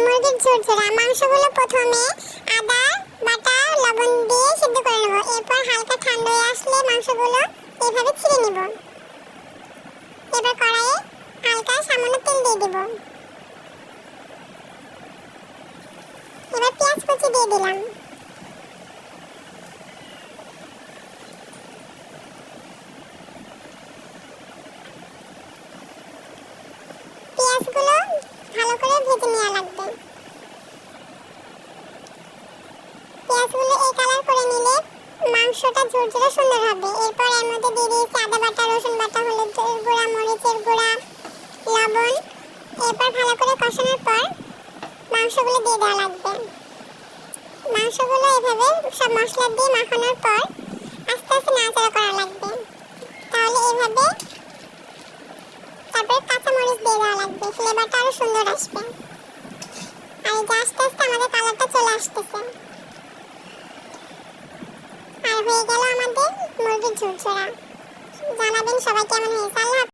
মুরগির ঝুরঝুরা। মাংসগুলো প্রথমে আদা বাটা লবণ দিয়ে সিদ্ধ করে নেব। এরপর হালকা ঠান্ডা হয়ে আসলে মাংসগুলো এভাবে ছিঁড়ে নেব। এবার কড়াইয়ে হালকা সামান্য তেল দিয়ে দেব। এবার পেঁয়াজ কুচি দিয়ে দিলাম। পেঁয়াজগুলো ভালো করে ভেজে নেওয়া লাগবে। পেঁয়াজগুলো এই কালার করে নিলে মাংসটা ঝুরঝুরে সুন্দর হবে। এরপর এর মধ্যে দিয়ে দিয়েছি আদা বাটা, রসুন বাটা, হলুদের গুঁড়া, মরিচের গুঁড়া, লবণ। এরপর ভালো করে কষানোর পর মাংসগুলো দিয়ে দেওয়া লাগবে। মাংসগুলো এভাবে সব মশলা দিয়ে মাখানোর পর আস্তে আস্তে নাড়াচাড়া করা লাগবে। তাহলে এভাবে তারপরে কাঁচা মরিচ দিয়ে দেওয়া লাগবে, ফ্লেভারটা আরো সুন্দর আসবে। আর এই যে আস্তে আস্তে আমাদের কালারটা চলে আসতেছে। আর হয়ে গেল আমাদের মুরগির ঝুরঝুরা। জানাবেন সবাই কেমন হয়েছে। আল্লাহ।